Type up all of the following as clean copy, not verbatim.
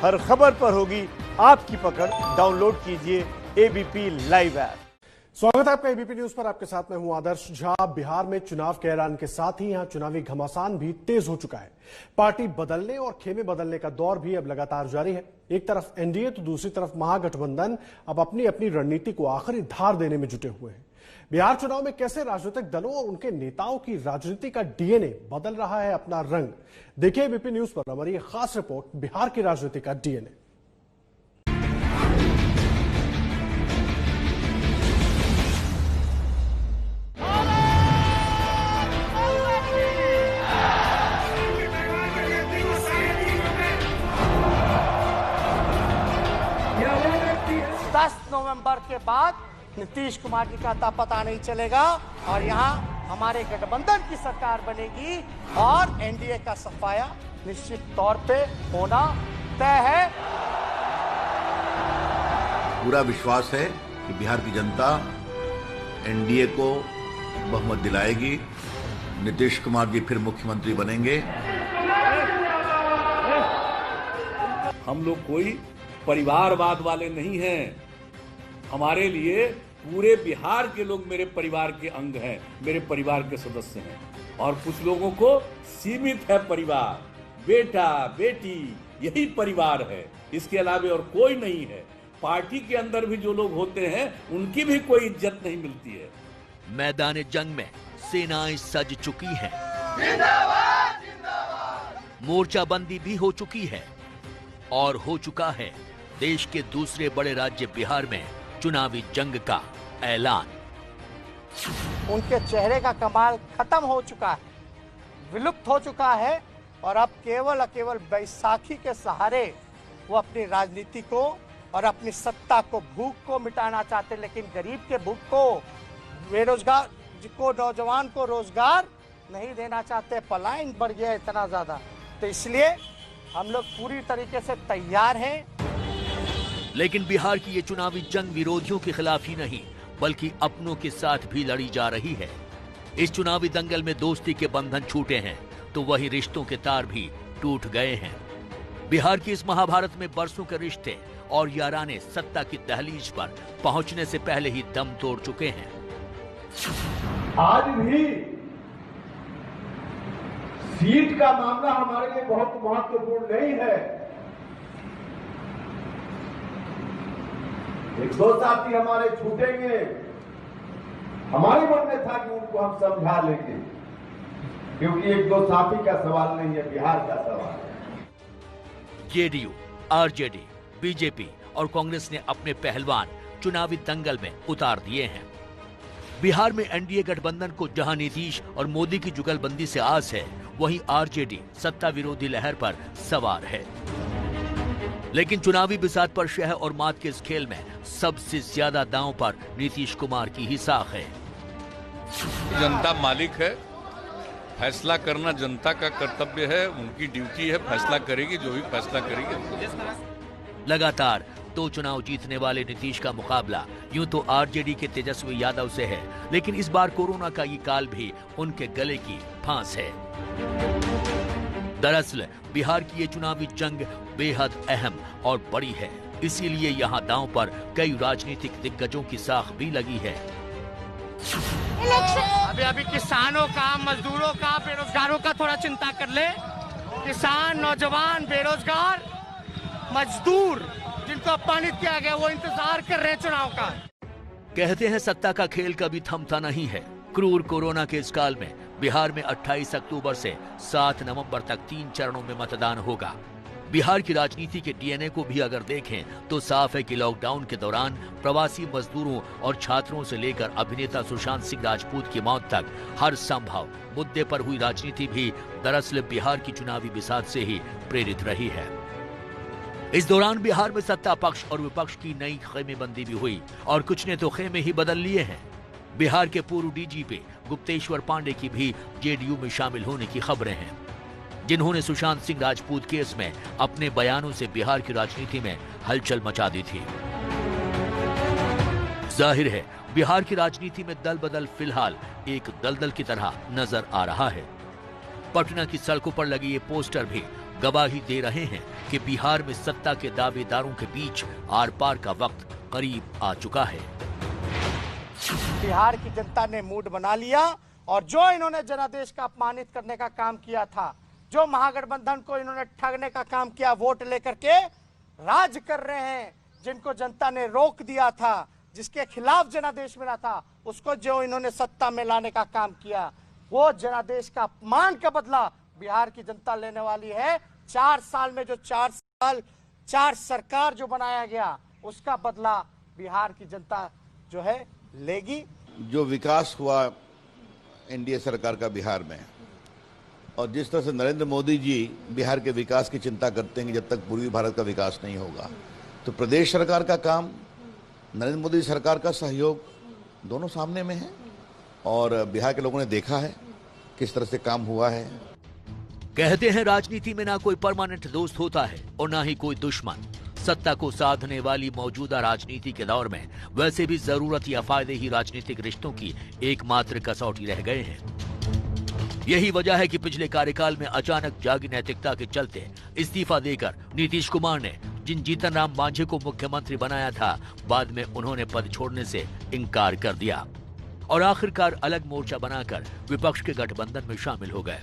हर खबर पर होगी आपकी पकड़। डाउनलोड कीजिए एबीपी लाइव ऐप। स्वागत है आपका एबीपी न्यूज पर। आपके साथ मैं हूं आदर्श झा। बिहार में चुनाव के ऐलान के साथ ही यहां चुनावी घमासान भी तेज हो चुका है। पार्टी बदलने और खेमे बदलने का दौर भी अब लगातार जारी है। एक तरफ एनडीए तो दूसरी तरफ महागठबंधन अब अपनी अपनी रणनीति को आखिरी धार देने में जुटे हुए हैं। बिहार चुनाव में कैसे राजनीतिक दलों और उनके नेताओं की राजनीति का डीएनए बदल रहा है अपना रंग, देखिए एबीपी न्यूज पर हमारी खास रिपोर्ट बिहार की राजनीति का डीएनए। नवंबर के बाद नीतीश कुमार जी का पता नहीं चलेगा और यहाँ हमारे गठबंधन की सरकार बनेगी और एनडीए का सफाया निश्चित तौर पे होना तय है। पूरा विश्वास है कि बिहार की जनता एनडीए को बहुमत दिलाएगी, नीतीश कुमार जी फिर मुख्यमंत्री बनेंगे। हम लोग कोई परिवारवाद वाले नहीं हैं। हमारे लिए पूरे बिहार के लोग मेरे परिवार के अंग हैं, मेरे परिवार के सदस्य हैं। और कुछ लोगों को सीमित है परिवार, बेटा बेटी यही परिवार है, इसके अलावा और कोई नहीं है। पार्टी के अंदर भी जो लोग होते हैं उनकी भी कोई इज्जत नहीं मिलती है। मैदान जंग में सेनाएं सज चुकी हैं, मोर्चाबंदी भी हो चुकी है और हो चुका है देश के दूसरे बड़े राज्य बिहार में चुनावी जंग का ऐलान। उनके चेहरे का कमाल खत्म हो चुका है, विलुप्त हो चुका है और अब केवल बैसाखी के सहारे वो अपनी राजनीति को और अपनी सत्ता को, भूख को मिटाना चाहते, लेकिन गरीब के भूख को, बेरोजगार को, नौजवान को रोजगार नहीं देना चाहते। पलायन बढ़ गया इतना ज्यादा, तो इसलिए हम लोग पूरी तरीके से तैयार हैं। लेकिन बिहार की ये चुनावी जंग विरोधियों के खिलाफ ही नहीं बल्कि अपनों के साथ भी लड़ी जा रही है। इस चुनावी दंगल में दोस्ती के बंधन छूटे हैं तो वही रिश्तों के तार भी टूट गए हैं। बिहार की इस महाभारत में बरसों के रिश्ते और याराने सत्ता की दहलीज पर पहुंचने से पहले ही दम तोड़ चुके हैं। आज भी सीट का मामला हमारे लिए बहुत महत्वपूर्ण नहीं है। एक दो साथी हमारे छूटेंगे, हमारे मन में था कि उनको हम समझा लेंगे, क्योंकि एक दो साथी का सवाल नहीं है, बिहार का सवाल है। जेडीयू, आरजेडी, बीजेपी और कांग्रेस ने अपने पहलवान चुनावी दंगल में उतार दिए हैं। बिहार में एनडीए गठबंधन को जहां नीतीश और मोदी की जुगलबंदी से आस है, वहीं आरजेडी सत्ता विरोधी लहर पर सवार है। लेकिन चुनावी बिसात पर शह और मात के इस खेल में सबसे ज्यादा दांव पर नीतीश कुमार की ही साख है। जनता मालिक है, फैसला करना जनता का कर्तव्य है, उनकी ड्यूटी है, फैसला करेगी, जो भी फैसला करेगी। लगातार 2 चुनाव जीतने वाले नीतीश का मुकाबला यूं तो आरजेडी के तेजस्वी यादव से है, लेकिन इस बार कोरोना का ये काल भी उनके गले की फांस है। दरअसल बिहार की ये चुनावी जंग बेहद अहम और बड़ी है, इसीलिए यहाँ दांव पर कई राजनीतिक दिग्गजों की साख भी लगी है। अभी किसानों का, मजदूरों का, बेरोजगारों का थोड़ा चिंता कर ले। किसान, नौजवान, बेरोजगार, मजदूर जिनको अपमानित किया गया, वो इंतजार कर रहे हैं चुनाव का। कहते हैं सत्ता का खेल कभी थमता नहीं है। क्रूर कोरोना के इस काल में बिहार में 28 अक्टूबर से 7 नवंबर तक 3 चरणों में मतदान होगा। बिहार की राजनीति के डीएनए को भी अगर देखें तो साफ है कि लॉकडाउन के दौरान प्रवासी मजदूरों और छात्रों से लेकर अभिनेता सुशांत सिंह राजपूत की मौत तक हर संभव मुद्दे पर हुई राजनीति भी दरअसल बिहार की चुनावी बिसात से ही प्रेरित रही है। इस दौरान बिहार में सत्ता पक्ष और विपक्ष की नई खेमेबंदी भी हुई और कुछ ने तो खेमे ही बदल लिए हैं। बिहार के पूर्व डीजीपी गुप्तेश्वर पांडे की भी जेडीयू में शामिल होने की खबरें हैं, जिन्होंने सुशांत सिंह राजपूत केस में अपने बयानों से बिहार की राजनीति में हलचल मचा दी थी। जाहिर है बिहार की राजनीति में दल बदल फिलहाल एक दलदल की तरह नजर आ रहा है। पटना की सड़कों पर लगे ये पोस्टर भी गवाही दे रहे हैं कि बिहार में सत्ता के दावेदारों के बीच आर पार का वक्त करीब आ चुका है। बिहार की जनता ने मूड बना लिया और जो इन्होंने जनादेश का अपमानित करने का काम किया था, जो महागठबंधन को इन्होंने ठगने का काम किया, वोट लेकर के राज कर रहे हैं, जिनको जनता ने रोक दिया था, जिसके खिलाफ जनादेश मिला था, उसको जो इन्होंने सत्ता में लाने का काम किया, वो जनादेश का अपमान का बदला बिहार की जनता लेने वाली है। 4 साल में जो 4 सरकार जो बनाया गया, उसका बदला बिहार की जनता जो है लेगी। जो विकास हुआ एनडीए सरकार का बिहार में, और जिस तरह से नरेंद्र मोदी जी बिहार के विकास की चिंता करते हैं कि जब तक पूर्वी भारत का विकास नहीं होगा, तो प्रदेश सरकार का काम, नरेंद्र मोदी सरकार का सहयोग दोनों सामने में है और बिहार के लोगों ने देखा है किस तरह से काम हुआ है। कहते हैं राजनीति में ना कोई परमानेंट दोस्त होता है और ना ही कोई दुश्मन। सत्ता को साधने वाली मौजूदा राजनीति के दौर में वैसे भी जरूरत या फायदे ही राजनीतिक रिश्तों की एकमात्र कसौटी रह गए हैं। यही वजह है कि पिछले कार्यकाल में अचानक जागी नैतिकता के चलते इस्तीफा देकर नीतीश कुमार ने जिन जीतन राम मांझी को मुख्यमंत्री बनाया था, बाद में उन्होंने पद छोड़ने से इनकार कर दिया और आखिरकार अलग मोर्चा बनाकर विपक्ष के गठबंधन में शामिल हो गए।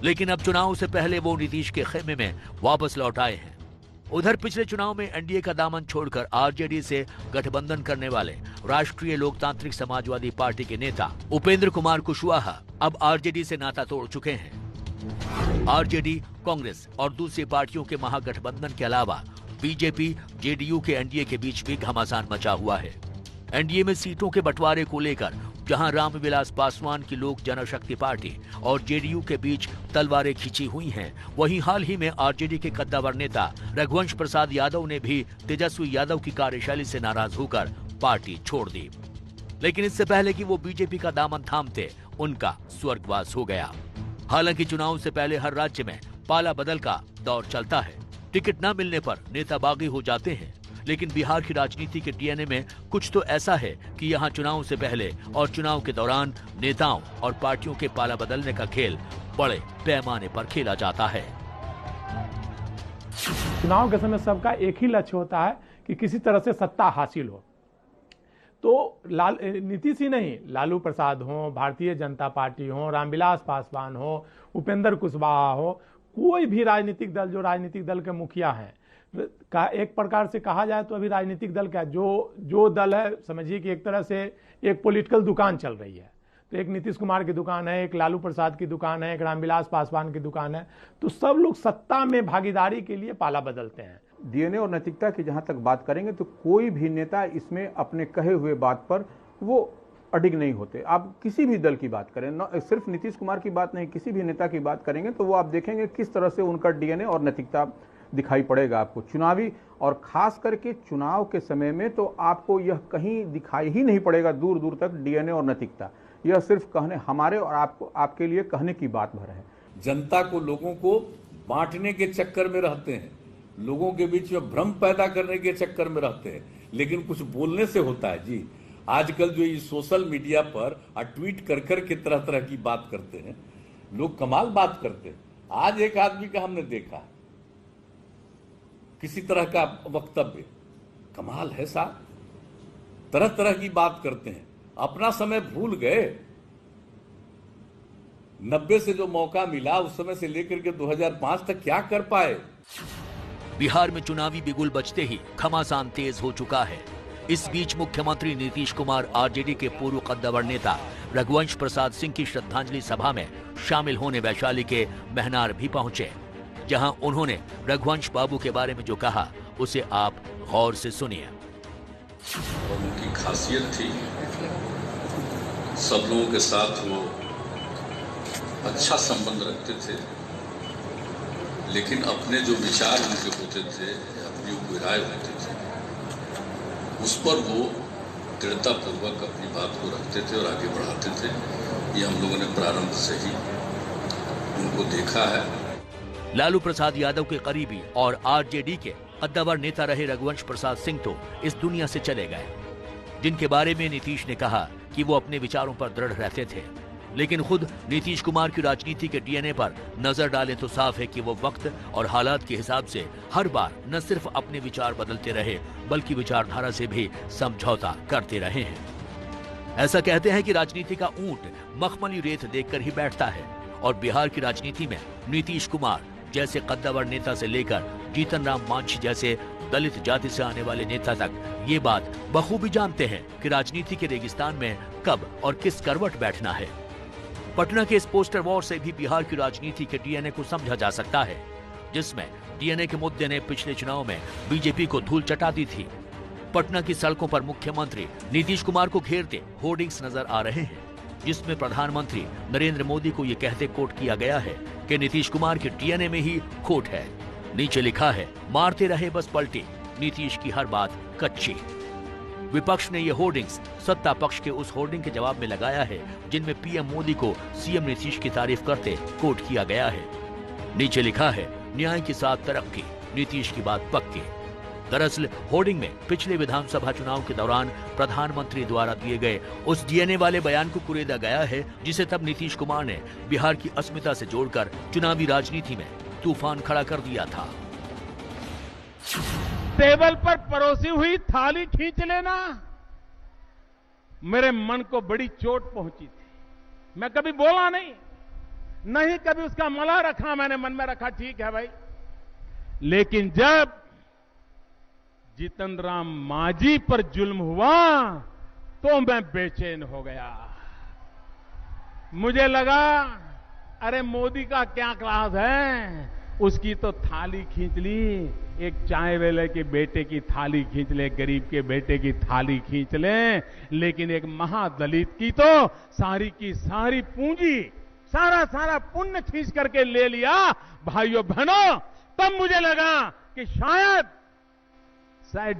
लेकिन अब चुनाव से पहले वो नीतीश के खेमे में वापस लौट आए हैं। उधर पिछले चुनाव में एनडीए का दामन छोड़कर आरजेडी से गठबंधन करने वाले राष्ट्रीय लोकतांत्रिक समाजवादी पार्टी के नेता उपेंद्र कुमार कुशवाहा अब आरजेडी से नाता तोड़ चुके हैं। आरजेडी, कांग्रेस और दूसरी पार्टियों के महागठबंधन के अलावा बीजेपी, जेडीयू के एनडीए के बीच भी घमासान मचा हुआ है। एनडीए में सीटों के बंटवारे को लेकर जहां रामविलास पासवान की लोक जनशक्ति पार्टी और जेडीयू के बीच तलवारें खींची हुई हैं, वहीं हाल ही में आरजेडी के कद्दावर नेता रघुवंश प्रसाद यादव ने भी तेजस्वी यादव की कार्यशैली से नाराज होकर पार्टी छोड़ दी। लेकिन इससे पहले कि वो बीजेपी का दामन थामते, उनका स्वर्गवास हो गया। हालांकि चुनाव से पहले हर राज्य में पाला बदल का दौर चलता है। टिकट न मिलने पर नेता बागी हो जाते हैं, लेकिन बिहार की राजनीति के डीएनए में कुछ तो ऐसा है कि यहाँ चुनाव से पहले और चुनाव के दौरान नेताओं और पार्टियों के पाला बदलने का खेल बड़े पैमाने पर खेला जाता है। चुनाव के समय सबका एक ही लक्ष्य होता है कि किसी तरह से सत्ता हासिल हो। तो नीतीश ही नहीं, लालू प्रसाद हो, भारतीय जनता पार्टी हो, रामविलास पासवान हो, उपेंद्र कुशवाहा हो, कोई भी राजनीतिक दल जो राजनीतिक दल के मुखिया हैं का एक प्रकार से कहा जाए तो अभी राजनीतिक दल का जो दल है, समझिए कि एक तरह से एक पॉलिटिकल दुकान चल रही है। तो एक नीतीश कुमार की दुकान है, एक लालू प्रसाद की दुकान है, एक रामविलास पासवान की दुकान है। तो सब लोग सत्ता में भागीदारी के लिए पाला बदलते हैं। डीएनए और नैतिकता की जहां तक बात करेंगे तो कोई भी नेता इसमें अपने कहे हुए बात पर वो अडिग नहीं होते। आप किसी भी दल की बात करें, न सिर्फ नीतीश कुमार की बात नहीं, किसी भी नेता की बात करेंगे तो वो आप देखेंगे किस तरह से उनका डीएनए और नैतिकता दिखाई पड़ेगा आपको चुनावी, और खास करके चुनाव के समय में तो आपको यह कहीं दिखाई ही नहीं पड़ेगा दूर दूर तक डीएनए और नैतिकता। यह सिर्फ कहने हमारे और आपको आपके लिए कहने की बात भर है। जनता को, लोगों को बांटने के चक्कर में रहते हैं, लोगों के बीच में भ्रम पैदा करने के चक्कर में रहते हैं, लेकिन कुछ बोलने से होता है जी। आजकल जो ये सोशल मीडिया पर ट्वीट कर कर के तरह तरह की बात करते हैं लोग, कमाल बात करते हैं। आज एक आदमी का हमने देखा, किसी तरह का वक्तव्य, कमाल है साहब, तरह तरह की बात करते हैं, अपना समय भूल गए। 90 से जो मौका मिला उस समय से लेकर के 2005 तक क्या कर पाए। बिहार में चुनावी बिगुल बजते ही घमासान तेज हो चुका है। इस बीच मुख्यमंत्री नीतीश कुमार आरजेडी के पूर्व कद्दावर नेता रघुवंश प्रसाद सिंह की श्रद्धांजलि सभा में शामिल होने वैशाली के महनार भी पहुंचे, जहां उन्होंने रघुवंश बाबू के बारे में जो कहा उसे आप गौर से सुनिए। उनकी खासियत थी, सब लोगों के साथ वो अच्छा संबंध रखते थे, लेकिन अपने जो विचार उनके होते थे, अपनी जो राय होती थी, उस पर वो दृढ़तापूर्वक अपनी बात को रखते थे और आगे बढ़ाते थे। ये हम लोगों ने प्रारंभ से ही उनको देखा है। लालू प्रसाद यादव के करीबी और आरजेडी के कद्दावर नेता रहे रघुवंश प्रसाद सिंह तो इस दुनिया से चले गए, जिनके बारे में नीतीश ने कहा कि वो अपने विचारों पर दृढ़ रहते थे। लेकिन खुद नीतीश कुमार की राजनीति के डीएनए पर नजर डालें तो साफ है कि वो वक्त और हालात के हिसाब से हर बार न सिर्फ अपने विचार बदलते रहे बल्कि विचारधारा से भी समझौता करते रहे हैं। ऐसा कहते हैं कि राजनीति का ऊंट मखमली रेत देखकर ही बैठता है और बिहार की राजनीति में नीतीश कुमार जैसे कद्दावर नेता से लेकर जीतन राम मांझी जैसे दलित जाति से आने वाले नेता तक ये बात बखूबी जानते हैं कि राजनीति के रेगिस्तान में कब और किस करवट बैठना है। पटना के इस पोस्टर वॉर से भी बिहार की राजनीति के डीएनए को समझा जा सकता है, जिसमें डीएनए के मुद्दे ने पिछले चुनाव में बीजेपी को धूल चटा दी थी। पटना की सड़कों पर मुख्यमंत्री नीतीश कुमार को घेरते होर्डिंग्स नजर आ रहे हैं, जिसमें प्रधानमंत्री नरेंद्र मोदी को ये कहते कोट किया गया है कि नीतीश कुमार के डीएनए में ही खोट है। नीचे लिखा है, मारते रहे बस पलटी, नीतीश की हर बात कच्ची। विपक्ष ने ये होर्डिंग्स सत्ता पक्ष के उस होर्डिंग के जवाब में लगाया है जिनमें पीएम मोदी को सीएम नीतीश की तारीफ करते कोट किया गया है। नीचे लिखा है, न्याय के साथ तरक्की, नीतीश की बात पक्की। दरअसल होर्डिंग में पिछले विधानसभा चुनाव के दौरान प्रधानमंत्री द्वारा दिए गए उस डीएनए वाले बयान को कुरेदा गया है, जिसे तब नीतीश कुमार ने बिहार की अस्मिता से जोड़कर चुनावी राजनीति में तूफान खड़ा कर दिया था। टेबल पर परोसी हुई थाली खींच लेना मेरे मन को बड़ी चोट पहुंची थी। मैं कभी बोला नहीं कभी उसका मला रखा, मैंने मन में रखा, ठीक है भाई। लेकिन जब जीतन राम मांझी पर जुल्म हुआ तो मैं बेचैन हो गया। मुझे लगा अरे मोदी का क्या क्लास है, उसकी तो थाली खींच ली, एक चाय वाले के बेटे की थाली खींच ले, गरीब के बेटे की थाली खींच ले, लेकिन एक महादलित की तो सारी की सारी पूंजी, सारा पुण्य खींच करके ले लिया। भाइयों बहनों, तब मुझे लगा कि शायद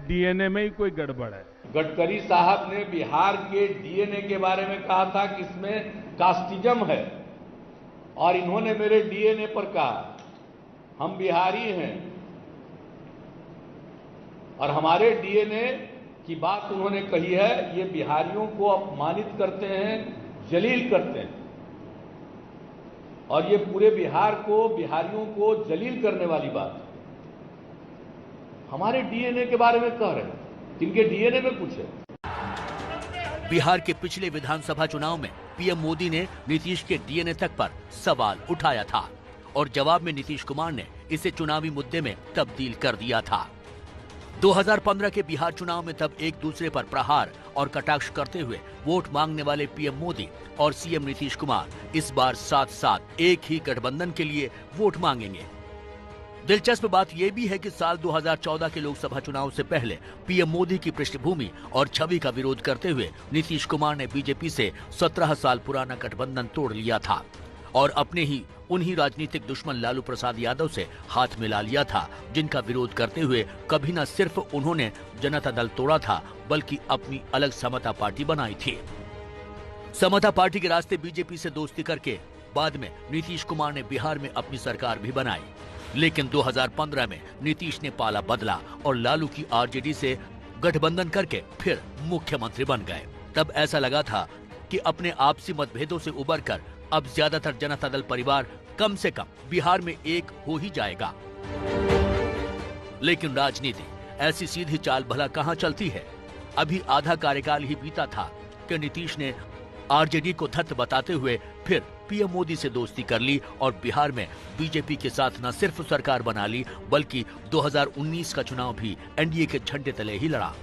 डीएनए में ही कोई गड़बड़ है। गडकरी साहब ने बिहार के डीएनए के बारे में कहा था कि इसमें कास्टिज्म है, और इन्होंने मेरे डीएनए पर कहा हम बिहारी हैं, और हमारे डीएनए की बात उन्होंने कही है, ये बिहारियों को अपमानित करते हैं, जलील करते हैं, और ये पूरे बिहार को, बिहारियों को जलील करने वाली बात हमारे डीएनए के बारे में कह रहे हैं, जिनके डीएनए में कुछ है। बिहार के पिछले विधानसभा चुनाव में पीएम मोदी ने नीतीश के डीएनए तक पर सवाल उठाया था और जवाब में नीतीश कुमार ने इसे चुनावी मुद्दे में तब्दील कर दिया था। 2015 के बिहार चुनाव में तब एक दूसरे पर प्रहार और कटाक्ष करते हुए वोट मांगने वाले पीएम मोदी और सीएम नीतीश कुमार इस बार साथ साथ एक ही गठबंधन के लिए वोट मांगेंगे। दिलचस्प बात यह भी है कि साल 2014 के लोकसभा चुनाव से पहले पीएम मोदी की पृष्ठभूमि और छवि का विरोध करते हुए नीतीश कुमार ने बीजेपी से 17 साल पुराना गठबंधन तोड़ लिया था और अपने ही उन्हीं राजनीतिक दुश्मन लालू प्रसाद यादव से हाथ मिला लिया था, जिनका विरोध करते हुए कभी न सिर्फ उन्होंने जनता दल तोड़ा था बल्कि अपनी अलग समता पार्टी बनाई थी। समता पार्टी के रास्ते बीजेपी से दोस्ती करके बाद में नीतीश कुमार ने बिहार में अपनी सरकार भी बनाई, लेकिन 2015 में नीतीश ने पाला बदला और लालू की आरजेडी से गठबंधन करके फिर मुख्यमंत्री बन गए। तब ऐसा लगा था कि अपने आपसी मतभेदों से उबरकर अब ज्यादातर जनता दल परिवार कम से कम बिहार में एक हो ही जाएगा। लेकिन राजनीति ऐसी सीधी चाल भला कहां चलती है। अभी आधा कार्यकाल ही बीता था कि नीतीश ने आरजेडी को धत्त बताते हुए फिर पीएम मोदी से दोस्ती कर ली और बिहार में बीजेपी के साथ न सिर्फ सरकार बना ली बल्कि 2019 का चुनाव भी एनडीए के झंडे तले ही लड़ा।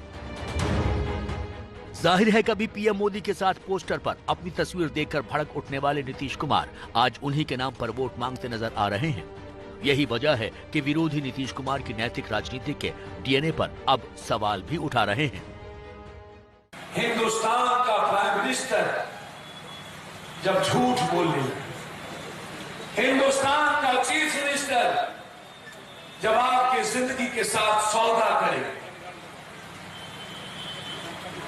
जाहिर है कभी पीएम मोदी के साथ पोस्टर पर अपनी तस्वीर देखकर भड़क उठने वाले नीतीश कुमार आज उन्हीं के नाम पर वोट मांगते नजर आ रहे हैं। यही वजह है कि विरोधी नीतीश कुमार की नैतिक राजनीति के डीएनए पर अब सवाल भी उठा रहे हैं। हिंदुस्तान का प्राइम मिनिस्टर जब झूठ बोले, हिंदुस्तान का चीफ मिनिस्टर जब आपकी जिंदगी के साथ सौदा करे,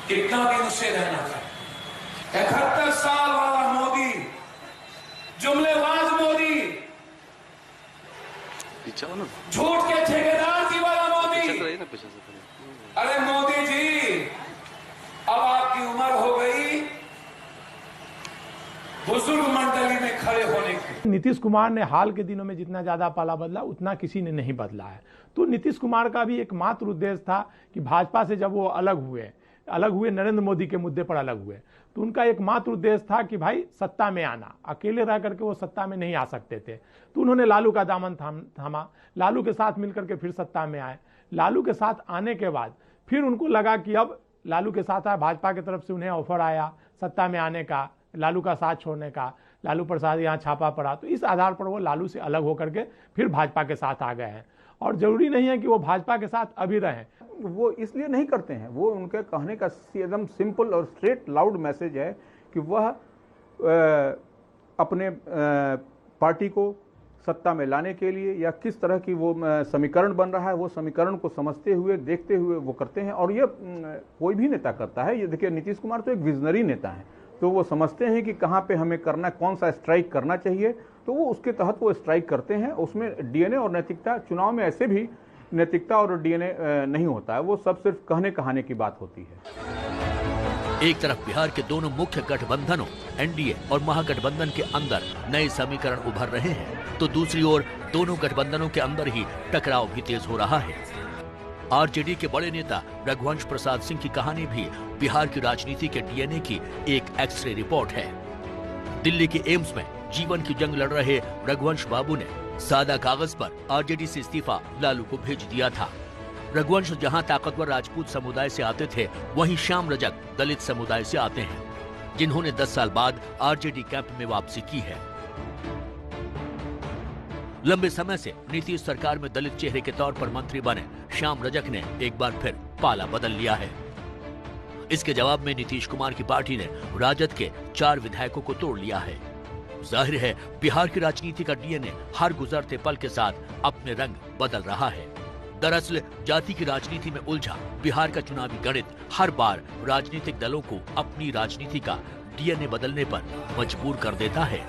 कितना दिन उसे रहना था। 71 साल वाला मोदी, जुमलेबाज मोदी, झूठ के ठेकेदार की वाला मोदी। अरे मोदी जी, अब आपकी उम्र हो गई, बुजुर्ग नीतीश कुमार ने हाल के दिनों में जितना ज्यादा पाला बदला उतना किसी ने नहीं बदला है। तो नीतीश कुमार का भी एकमात्र उद्देश्य था कि भाजपा से जब वो अलग हुए नरेंद्र मोदी के मुद्दे पर अलग हुए, तो उनका एकमात्र उद्देश्य था कि भाई सत्ता में आना, अकेले रह करके वो सत्ता में नहीं आ सकते थे। तो उन्होंने लालू का दामन थामा, लालू के साथ मिलकर के फिर सत्ता में आए। लालू के साथ आने के बाद फिर उनको लगा कि अब लालू के साथ आया, भाजपा की तरफ से उन्हें ऑफर आया सत्ता में आने का, लालू का साथ छोड़ने का, लालू प्रसाद यहाँ छापा पड़ा, तो इस आधार पर वो लालू से अलग होकर के फिर भाजपा के साथ आ गए हैं। और जरूरी नहीं है कि वो भाजपा के साथ अभी रहें, वो इसलिए नहीं करते हैं। वो उनके कहने का एकदम सिंपल और स्ट्रेट लाउड मैसेज है कि वह अपने पार्टी को सत्ता में लाने के लिए या किस तरह की वो समीकरण बन रहा है, वो समीकरण को समझते हुए देखते हुए वो करते हैं। और ये कोई भी नेता करता है। ये देखिए, नीतीश कुमार तो एक विजनरी नेता है, तो वो समझते हैं कि कहाँ पे हमें करना, कौन सा स्ट्राइक करना चाहिए, तो वो उसके तहत वो स्ट्राइक करते हैं। उसमें डीएनए और नैतिकता, चुनाव में ऐसे भी नैतिकता और डीएनए नहीं होता है, वो सब सिर्फ कहने कहाने की बात होती है। एक तरफ बिहार के दोनों मुख्य गठबंधनों एनडीए और महागठबंधन के अंदर नए समीकरण उभर रहे हैं, तो दूसरी ओर दोनों गठबंधनों के अंदर ही टकराव भी तेज हो रहा है। आरजेडी के बड़े नेता रघुवंश प्रसाद सिंह की कहानी भी बिहार की राजनीति के डीएनए की एक एक्सरे रिपोर्ट है। दिल्ली के एम्स में जीवन की जंग लड़ रहे रघुवंश बाबू ने सादा कागज पर आरजेडी से इस्तीफा लालू को भेज दिया था। रघुवंश जहां ताकतवर राजपूत समुदाय से आते थे, वहीं श्याम रजक दलित समुदाय से आते हैं, जिन्होंने 10 साल बाद आरजेडी कैंप में वापसी की है। लंबे समय से नीतीश सरकार में दलित चेहरे के तौर पर मंत्री बने श्याम रजक ने एक बार फिर पाला बदल लिया है। इसके जवाब में नीतीश कुमार की पार्टी ने राजद के 4 विधायकों को तोड़ लिया है। जाहिर है, बिहार की राजनीति का डीएनए हर गुजरते पल के साथ अपने रंग बदल रहा है। दरअसल जाति की राजनीति में उलझा बिहार का चुनावी गणित हर बार राजनीतिक दलों को अपनी राजनीति का डीएनए बदलने पर मजबूर कर देता है।